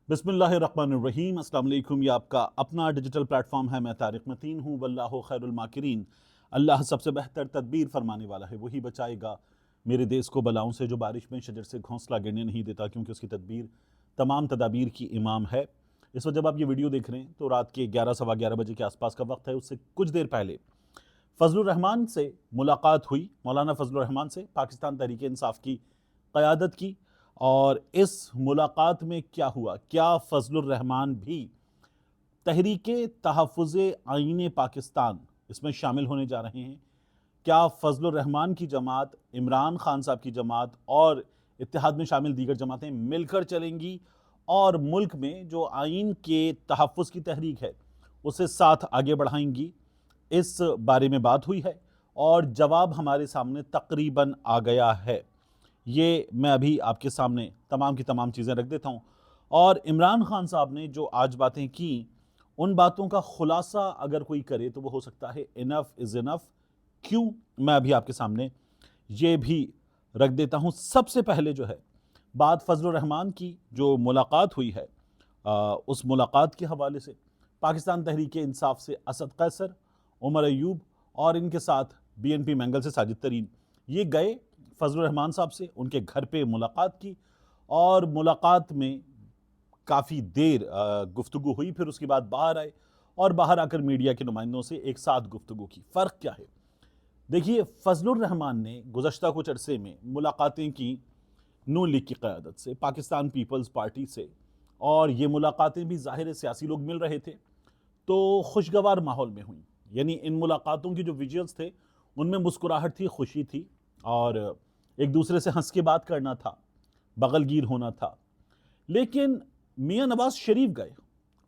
बिस्मिल्लाहिर्रहमानिर्रहीम। अस्सलाम वालेकुम। ये आपका अपना डिजिटल प्लेटफॉर्म है। मैं तारिक मतीन हूँ। वल्लाहु खैरुल माकिरीन। अल्लाह सबसे बेहतर तदबीर फरमाने वाला है, वही बचाएगा मेरे देश को बलाओं से। जो बारिश में शजर से घोंसला गिरने नहीं देता, क्योंकि उसकी तदबीर तमाम तदाबीर की इमाम है। इस वक्त जब आप ये वीडियो देख रहे हैं तो रात के 11 सवा 11 बजे के आसपास का वक्त है। उससे कुछ देर पहले फजलुर रहमान से मुलाकात हुई, मौलाना फजलुर रहमान से, पाकिस्तान तहरीक इंसाफ की क़यादत की। और इस मुलाकात में क्या हुआ, क्या फजलुर रहमान भी तहरीक तहफ़्फ़ुज़ आईन पाकिस्तान इसमें शामिल होने जा रहे हैं? क्या फजलुर रहमान की जमात, इमरान खान साहब की जमात और इत्तेहाद में शामिल दीगर जमातें मिलकर चलेंगी और मुल्क में जो आइन के तहफ़्फ़ुज़ की तहरीक है उसे साथ आगे बढ़ाएंगी? इस बारे में बात हुई है और जवाब हमारे सामने तकरीबन आ गया है। ये मैं अभी आपके सामने तमाम की तमाम चीज़ें रख देता हूँ। और इमरान खान साहब ने जो आज बातें की, उन बातों का खुलासा अगर कोई करे तो वो हो सकता है इनफ इज़ इनफ। क्यों, मैं अभी आपके सामने ये भी रख देता हूँ। सबसे पहले जो है बात फजलुर रहमान की जो मुलाकात हुई है, उस मुलाकात के हवाले से पाकिस्तान तहरीक इंसाफ से असद कैसर, उमर अयूब और इनके साथ BNP मैंगल से साजिद तरीन, ये गए फजलुर रहमान साहब से, उनके घर पे मुलाकात की। और मुलाकात में काफ़ी देर गुफ्तगू हुई। फिर उसके बाद बाहर आए और बाहर आकर मीडिया के नुमाइंदों से एक साथ गुफ्तगू की। फ़र्क क्या है? देखिए, फजलुर रहमान ने गुज़श्ता कुछ अरसे में मुलाकातें की नून लीग की क़यादत से, पाकिस्तान पीपल्स पार्टी से। और ये मुलाकातें भी ज़ाहिर सियासी लोग मिल रहे थे तो खुशगवार माहौल में हुई। यानी इन मुलाकातों के जो विजुअल्स थे उनमें मुस्कुराहट थी, खुशी थी और एक दूसरे से हंस के बात करना था, बगलगीर होना था। लेकिन मियां नवाज शरीफ गए,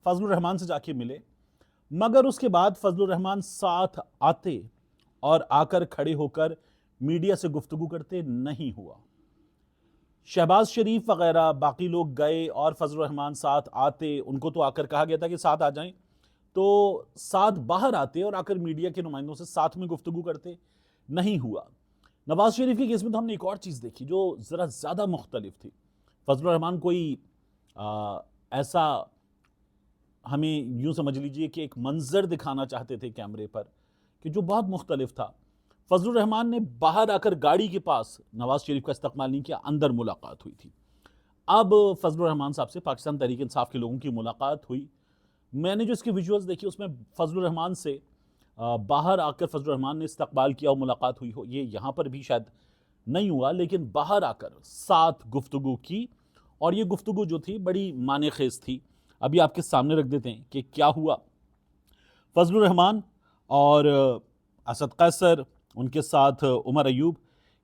फजलुर रहमान से जाके मिले, मगर उसके बाद फजलुर रहमान साथ आते और आकर खड़े होकर मीडिया से गुफ्तगू करते नहीं हुआ। शहबाज शरीफ वगैरह बाकी लोग गए और फजलुर रहमान साथ आते, उनको तो आकर कहा गया था कि साथ आ जाएं, तो साथ बाहर आते और आकर मीडिया के नुमाइंदों से साथ में गुफ्तगू करते, नहीं हुआ। नवाज शरीफ के केस में तो हमने एक और चीज़ देखी जो ज़रा ज़्यादा मुख्तलिफ थी। फजलुर रहमान कोई ऐसा, हमें यूं समझ लीजिए कि एक मंजर दिखाना चाहते थे कैमरे पर कि जो बहुत मुख्तलिफ था। फजलुर रहमान ने बाहर आकर गाड़ी के पास नवाज शरीफ का इस्तकबाल नहीं किया, अंदर मुलाकात हुई थी। अब फजलुर रहमान साहब से पाकिस्तान तहरीक इंसाफ के लोगों की मुलाकात हुई। मैंने जो इसके विजुअल्स देखी उसमें फजलुर रहमान से बाहर आकर फजलुर रहमान ने इस्तकबाल किया और मुलाकात हुई हो, ये यहाँ पर भी शायद नहीं हुआ, लेकिन बाहर आकर साथ गुफ्तगू की। और ये गुफ्तगू जो थी बड़ी माने खेज थी। अभी आपके सामने रख देते हैं कि क्या हुआ। फजलुर रहमान और असद कैसर, उनके साथ उमर अयूब,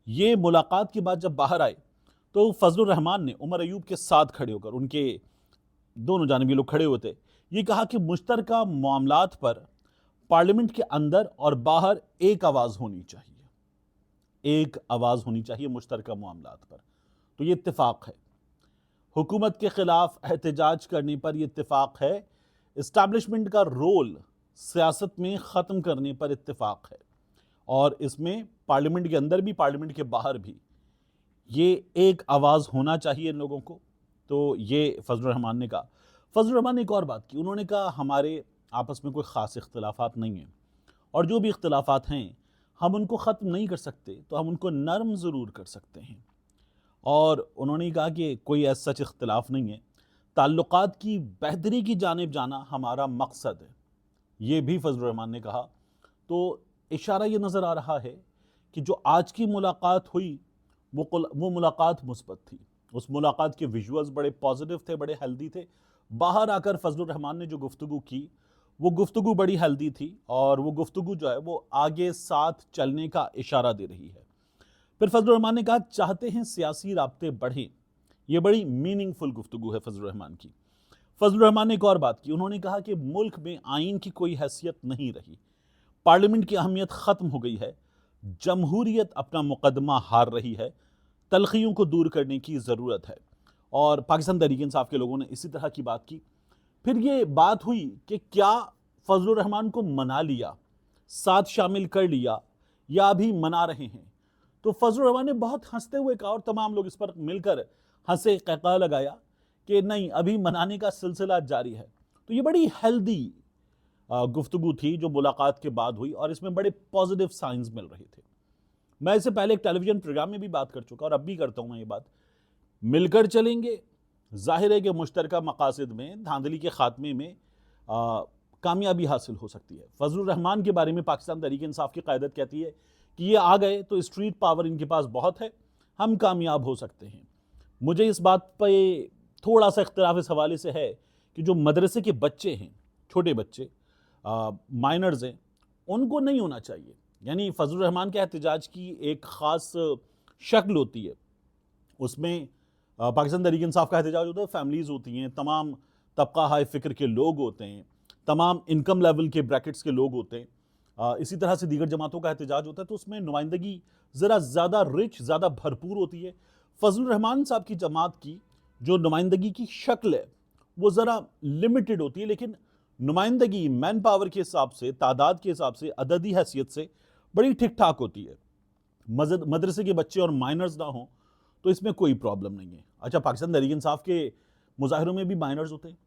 ये मुलाकात के बाद जब बाहर आए तो फजलुर रहमान ने उमर अयूब के साथ खड़े होकर, उनके दोनों जानिब ये लोग खड़े होते, ये कहा कि मुश्तरका मामलात पर पार्लियामेंट के अंदर और बाहर एक आवाज़ होनी चाहिए, एक आवाज़ होनी चाहिए मुश्तरका मामलात पर। तो ये इत्तेफाक है। हुकूमत के खिलाफ एहतजाज करने पर यह इत्तेफाक है। इस्टेब्लिशमेंट का रोल सियासत में ख़त्म करने पर इत्तेफाक है। और इसमें पार्लियामेंट के अंदर भी, पार्लियामेंट के बाहर भी ये एक आवाज़ होना चाहिए इन लोगों को। तो ये फजलुर रहमान ने कहा। फजलुर रहमान ने एक और बात की, उन्होंने कहा हमारे आपस में कोई ख़ास इख्तिलाफ़ात नहीं हैं, और जो भी इख्तिलाफ़ात हैं हम उनको ख़त्म नहीं कर सकते तो हम उनको नरम ज़रूर कर सकते हैं। और उन्होंने कहा कि कोई ऐसा सच इख्तिलाफ़ नहीं है, ताल्लुकात की बेहतरी की जानिब जाना हमारा मकसद है, ये भी फजलुर रहमान ने कहा। तो इशारा ये नज़र आ रहा है कि जो आज की मुलाकात हुई वो मुलाकात मुस्बत थी। उस मुलाकात के विजुअल्स बड़े पॉजिटिव थे, बड़े हेल्दी थे। बाहर आकर फजलुर रहमान ने जो गुफ्तगू की वो गुफ्तगू बड़ी हेल्दी थी, और वो गुफ्तगू जो है वो आगे साथ चलने का इशारा दे रही है। फिर फजलुर रहमान ने कहा चाहते हैं सियासी राब्ते बढ़ें। ये बड़ी मीनिंगफुल गुफ्तगू है फजलुर रहमान की। फजलुर रहमान ने एक और बात की, उन्होंने कहा कि मुल्क में आइन की कोई हैसियत नहीं रही, पार्लियामेंट की अहमियत ख़त्म हो गई है, जमहूरियत अपना मुकदमा हार रही है, तलखियों को दूर करने की ज़रूरत है। और पाकिस्तान तहरीक इंसाफ के लोगों ने इसी तरह की बात की। फिर ये बात हुई कि क्या फजलुर रहमान को मना लिया, साथ शामिल कर लिया, या अभी मना रहे हैं? तो फजलुर रहमान ने बहुत हंसते हुए कहा, और तमाम लोग इस पर मिलकर हंसे, कहका लगाया कि नहीं, अभी मनाने का सिलसिला जारी है। तो ये बड़ी हेल्दी गुफ्तगू थी जो मुलाकात के बाद हुई और इसमें बड़े पॉजिटिव साइंस मिल रहे थे। मैं इससे पहले एक टेलीविजन प्रोग्राम में भी बात कर चुका और अब भी करता हूं मैं ये बात, मिलकर चलेंगे, जाहिर है कि मुश्तरका मकासद में, धांधली के खात्मे में कामयाबी हासिल हो सकती है। फजलुर रहमान के बारे में पाकिस्तान तहरीक इंसाफ की क़यादत कहती है कि ये आ गए तो स्ट्रीट पावर इनके पास बहुत है, हम कामयाब हो सकते हैं। मुझे इस बात पे थोड़ा सा इख्तिलाफ इस हवाले से है कि जो मदरसे के बच्चे हैं, छोटे बच्चे, माइनर्स हैं, उनको नहीं होना चाहिए। यानी फजलुर रहमान के एहतजाज की एक ख़ास शक्ल होती है, उसमें पाकिस्तान तहरीक इंसाफ का एहतजाज होता है, फैमिलीज़ होती हैं, तमाम तबका हाई फ़िक्र के लोग होते हैं, तमाम इनकम लेवल के ब्रैकेट्स के लोग होते हैं। इसी तरह से दीगर जमातों का एहतजाज होता है, तो उसमें नुमाइंदगी ज़रा ज़्यादा रिच, ज़्यादा भरपूर होती है। फजलुर रहमान साहब की जमात की जो नुमाइंदगी की शक्ल है वो ज़रा लिमिटेड होती है, लेकिन नुमाइंदगी मैन पावर के हिसाब से, तादाद के हिसाब से, अददी हैसियत से बड़ी ठीक ठाक होती है। मदरसे के बच्चे और माइनर्स ना हों तो इसमें कोई प्रॉब्लम नहीं है। अच्छा, पाकिस्तान तहरीक इंसाफ के मुजाहिरों में भी माइनर्स होते हैं,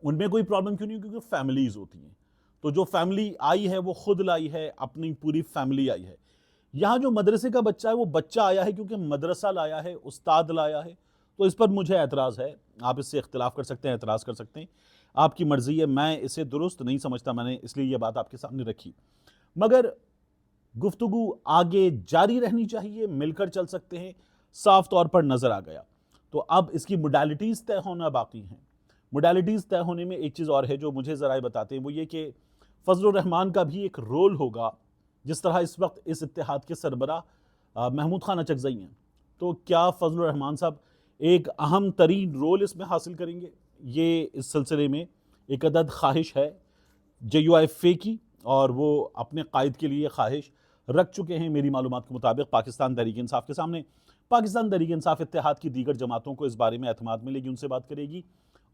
उनमें कोई प्रॉब्लम क्यों नहीं? क्योंकि फैमिलीज होती हैं। तो जो फैमिली आई है वो खुद लाई है, अपनी पूरी फैमिली आई है। यहाँ जो मदरसे का बच्चा है वो बच्चा आया है क्योंकि मदरसा लाया है, उस्ताद लाया है। तो इस पर मुझे एतराज़ है। आप इससे इख्तिलाफ कर सकते हैं, एतराज़ कर सकते हैं, आपकी मर्जी है। मैं इसे दुरुस्त नहीं समझता, मैंने इसलिए ये बात आपके सामने रखी। मगर गुफ्तगू आगे जारी रहनी चाहिए, मिलकर चल सकते हैं, साफ तौर पर नजर आ गया। तो अब इसकी मोडालिटीज़ तय होना बाकी हैं। मोडालिटीज़ तय होने में एक चीज़ और है जो मुझे ज़रा बताते हैं, वो ये कि फजलुर रहमान का भी एक रोल होगा। जिस तरह इस वक्त इस इत्तेहाद के सरबराह महमूद खान अचकज़ई हैं, तो क्या फजलुर रहमान साहब एक अहम तरीन रोल इसमें हासिल करेंगे? ये इस सिलसिले में एक अदद ख्वाहिश है JUIF की, और वो अपने कायद के लिए ख्वाहिश रख चुके हैं मेरी मालूमात के मुताबिक पाकिस्तान तहरीक इंसाफ के सामने। पाकिस्तान तहरीक इंसाफ इत्तेहाद की दीगर जमातों को इस बारे में एतमाद मिलेगी, उनसे बात करेगी।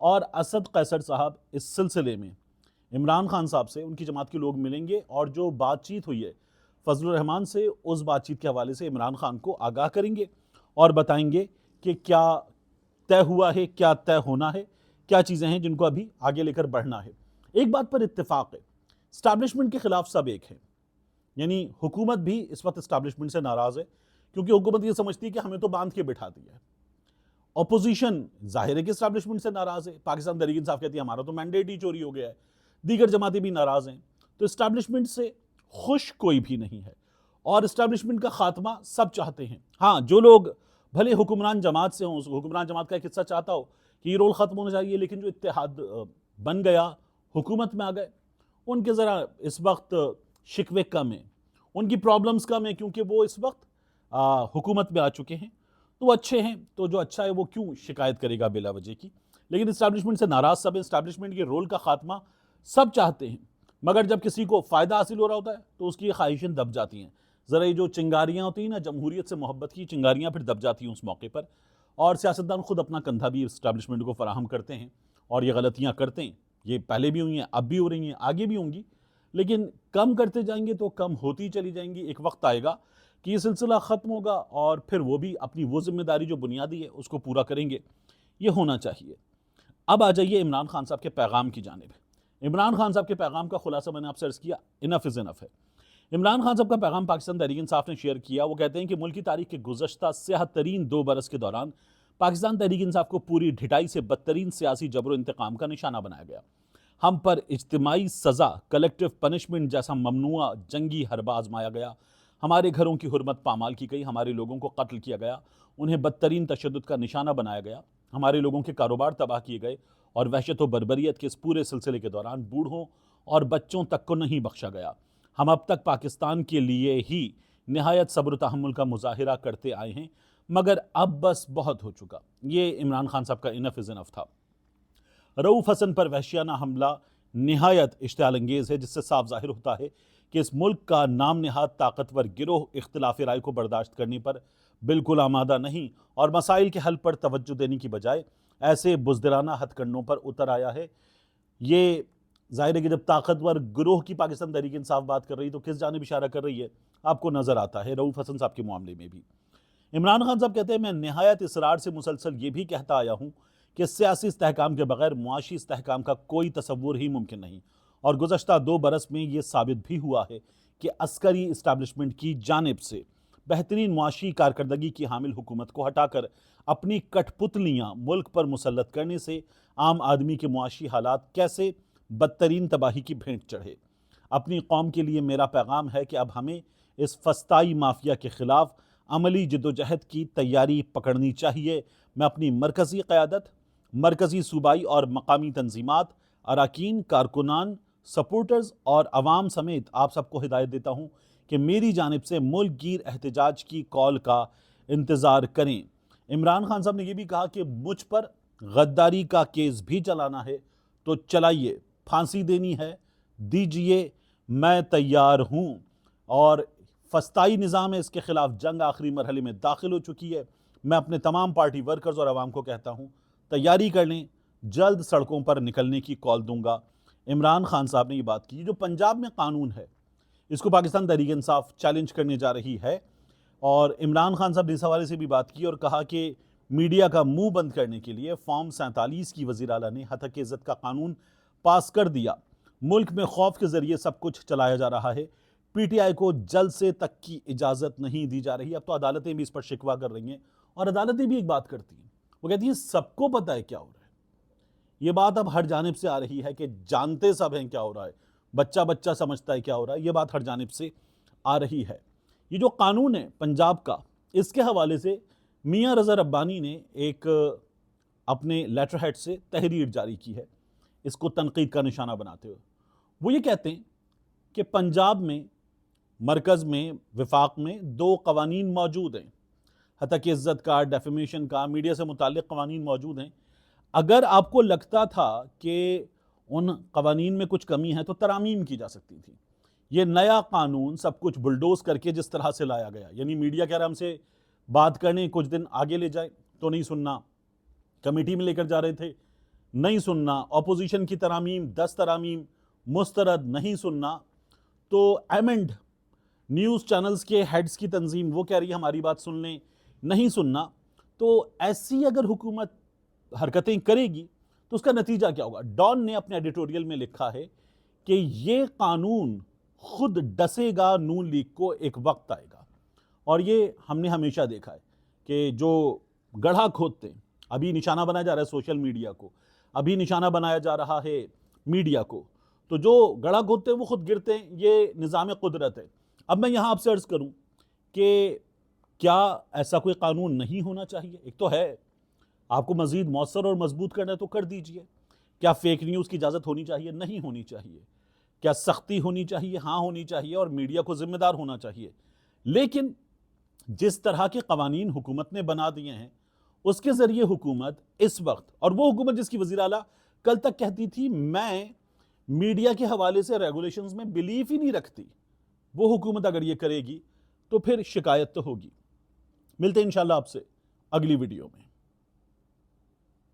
और असद कैसर साहब इस सिलसिले में इमरान खान साहब से, उनकी जमात के लोग मिलेंगे और जो बातचीत हुई है फजलुर रहमान से, उस बातचीत के हवाले से इमरान खान को आगाह करेंगे और बताएंगे कि क्या तय हुआ है, क्या तय होना है, क्या चीज़ें हैं जिनको अभी आगे लेकर बढ़ना है। एक बात पर इत्तेफाक है, इस्टेब्लिशमेंट के खिलाफ सब एक है। यानी हुकूमत भी इस वक्त इस्टेब्लिशमेंट से नाराज़ है क्योंकि हुकूमत ये समझती है कि हमें तो बांध के बिठा दिया है। अपोजिशन जाहिर है कि इस्टेब्लिशमेंट से नाराज़ है। पाकिस्तान तहरीक इंसाफ कहती है हमारा तो मैंडेट ही चोरी हो गया है। दीगर जमातें भी नाराज़ हैं। तो इस्टेब्लिशमेंट से खुश कोई भी नहीं है और इस्टेब्लिशमेंट का खात्मा सब चाहते हैं। हाँ, जो लोग भले हुक्मरान जमात से हों, हुक्मरान जमात का एक हिस्सा चाहता हो कि ये रोल ख़त्म होना चाहिए, लेकिन जो इत्तेहाद बन गया, हुकूमत में आ गए, उनके ज़रा इस वक्त शिकवे कम हैं, उनकी प्रॉब्लम्स कम है क्योंकि वो इस वक्त हुकूमत में आ चुके हैं। तो वो अच्छे हैं, तो जो अच्छा है वो क्यों शिकायत करेगा बिला वजह की। लेकिन इस्टेब्लिशमेंट से नाराज़ सब, इस्टेब्लिशमेंट के रोल का खात्मा सब चाहते हैं। मगर जब किसी को फ़ायदा हासिल हो रहा होता है तो उसकी ख्वाहिशें दब जाती हैं। ज़रा ये जो चिंगारियाँ होती हैं ना, जमहूरियत से मोहब्बत की चिंगारियाँ फिर दब जाती हैं उस मौके पर। और सियासतदान खुद अपना कंधा भी इस्टेब्लिशमेंट को फराहम करते हैं और ये गलतियाँ करते हैं। ये पहले भी हुई हैं, अब भी हो रही हैं, आगे भी होंगी, लेकिन कम करते जाएंगे तो कम होती चली जाएंगी। एक वक्त आएगा कि ये सिलसिला ख़त्म होगा और फिर वो भी अपनी वो जिम्मेदारी जो बुनियादी है उसको पूरा करेंगे। ये होना चाहिए। अब आ जाइए इमरान खान साहब के पैगाम की जानिब। इमरान खान साहब के पैगाम का खुलासा मैंने आपसे अर्ज़ किया, इनफ इज़ इनफ है। इमरान खान साहब का पैगाम पाकिस्तान तहरीक इंसाफ ने शेयर किया। वो कहते हैं कि मुल्क की तारीख के गुज़श्ता स्याह तरीन 2 बरस के दौरान पाकिस्तान तहरीक इंसाफ को पूरी ढिठाई से बदतरीन सियासी जबर इंतकाम का निशाना बनाया गया। हम पर इज्तिमाई सज़ा, कलेक्टिव पनिशमेंट जैसा ममनुआ जंगी हरबा आजमाया गया। हमारे घरों की हुर्मत पामाल की गई, हमारे लोगों को कत्ल किया गया, उन्हें बदतरीन तशद्दुद का निशाना बनाया गया, हमारे लोगों के कारोबार तबाह किए गए और वहशत व बर्बरियत के इस पूरे सिलसिले के दौरान बूढ़ों और बच्चों तक को नहीं बख्शा गया। हम अब तक पाकिस्तान के लिए ही नहायत सब्र तहम्मुल का मुजाहिरा करते आए हैं, मगर अब बस बहुत हो चुका। ये इमरान खान साहब का इनफ इज़ इनफ था। रऊफ़ हसन पर वहशियाना हमला नहायत इश्तियाल अंगेज़ है, जिससे साफ जाहिर होता है कि इस मुल्क का नाम नहाद ताकतवर गिरोह इख्तिलाफ़ी राय को बर्दाश्त करने पर बिल्कुल आमादा नहीं और मसाइल के हल पर तवज्जो देने की बजाय ऐसे बुज़दिराना हथकंडों पर उतर आया है। ये ज़ाहिर है कि जब ताकतवर गिरोह की पाकिस्तान तहरीक इंसाफ बात कर रही तो किस जानिब इशारा कर रही है आपको नज़र आता है। रऊफ़ हसन साहब के मामले में भी इमरान खान साहब कहते हैं, मैं नहायत इसरार से मुसलसल ये भी कहता आया हूँ कि सियासी इस्तेहकाम के बगैर मुआशी इस्तेहकाम का कोई तसव्वुर ही मुमकिन नहीं। और गुज़श्ता 2 बरस में ये साबित भी हुआ है कि अस्करी इस्टेब्लिशमेंट की जानिब से बेहतरीन मुआशी कारकर्दगी की हामिल हुकूमत को हटाकर अपनी कठपुतलियाँ मुल्क पर मुसल्लत करने से आम आदमी के मुआशी हालात कैसे बदतरीन तबाही की भेंट चढ़े। अपनी कौम के लिए मेरा पैगाम है कि अब हमें इस फस्ताई माफिया के खिलाफ अमली जद्दोजहद की तैयारी पकड़नी चाहिए। मैं अपनी मरकज़ी क़यादत, मरकज़ी सूबाई और मकामी तंजीमात, अरकान, कारकुनान, सपोर्टर्स और अवाम समेत आप सबको हिदायत देता हूँ कि मेरी जानिब से मुल्क गिर एहतजाज की कॉल का इंतज़ार करें। इमरान खान साहब ने यह भी कहा कि मुझ पर गद्दारी का केस भी चलाना है तो चलाइए, फांसी देनी है दीजिए, मैं तैयार हूँ। और फस्ताई निज़ाम है, इसके खिलाफ जंग आखिरी मरहले में दाखिल हो चुकी है। मैं अपने तमाम पार्टी वर्कर्स और आवाम को कहता हूँ तैयारी कर लें, जल्द सड़कों पर निकलने की कॉल दूंगा। इमरान खान साहब ने ये बात की। जो पंजाब में कानून है इसको पाकिस्तान तहरीक इंसाफ चैलेंज करने जा रही है और इमरान खान साहब ने इस हवाले से भी बात की और कहा कि मीडिया का मुंह बंद करने के लिए फॉर्म 47 की वज़ीर आला ने हतक इज़्ज़त का कानून पास कर दिया। मुल्क में खौफ के जरिए सब कुछ चलाया जा रहा है। पीटीआई को जलसे तक की इजाज़त नहीं दी जा रही। अब तो अदालतें भी इस पर शिकवा कर रही हैं और अदालतें भी एक बात करती हैं, वो कहती हैं सबको पता है क्या हो रहा है। ये बात अब हर जानिब से आ रही है कि जानते सब हैं क्या हो रहा है, बच्चा बच्चा समझता है क्या हो रहा है। ये बात हर जानिब से आ रही है। ये जो कानून है पंजाब का, इसके हवाले से मियाँ रज़ा रब्बानी ने एक अपने लेटर हेड से तहरीर जारी की है, इसको तनकीद का निशाना बनाते हुए। वो ये कहते हैं कि पंजाब में, मरकज़ में, विफाक में 2 कवानीन मौजूद हैं, हतक इज़्ज़त का, डेफेमेशन का, मीडिया से मुताल्लिक़ कवानीन मौजूद हैं। अगर आपको लगता था कि उन कवानीन में कुछ कमी है तो तरामीम की जा सकती थी। ये नया कानून सब कुछ बुलडोज करके जिस तरह से लाया गया, यानी मीडिया कह रहा हमसे बात करने कुछ दिन आगे ले जाए तो नहीं सुनना, कमेटी में लेकर जा रहे थे नहीं सुनना, अपोजिशन की तरामीम 10 तरामीम मुस्तरद नहीं सुनना, तो एमेंड न्यूज़ चैनल्स के हेड्स की तंजीम वो कह रही है हमारी बात सुन लें, नहीं सुनना। तो ऐसी अगर हुकूमत हरकतें करेगी तो उसका नतीजा क्या होगा। डॉन ने अपने एडिटोरियल में लिखा है कि ये कानून खुद डसेगा नून लीग को, एक वक्त आएगा। और ये हमने हमेशा देखा है कि जो गड्ढा खोदते हैं, अभी निशाना बनाया जा रहा है सोशल मीडिया को, अभी निशाना बनाया जा रहा है मीडिया को, तो जो गड्ढा खोदते हैं वो खुद गिरते हैं। ये निज़ाम कुदरत है। अब मैं यहाँ आपसे अर्ज़ करूँ कि क्या ऐसा कोई कानून नहीं होना चाहिए? एक तो है, आपको मज़ीद मौसर और मजबूत करना है तो कर दीजिए। क्या फेक न्यूज़ की इजाज़त होनी चाहिए? नहीं होनी चाहिए। क्या सख्ती होनी चाहिए? हाँ होनी चाहिए, और मीडिया को जिम्मेदार होना चाहिए। लेकिन जिस तरह के कवानीन हुकूमत ने बना दिए हैं उसके ज़रिए हुकूमत इस वक्त, और वो हुकूमत जिसकी वज़ीर आला कल तक कहती थी मैं मीडिया के हवाले से रेगुलेशंस में बिलीव ही नहीं रखती, वो हुकूमत अगर ये करेगी तो फिर शिकायत तो होगी। मिलते हैं इंशाल्लाह आपसे अगली वीडियो में।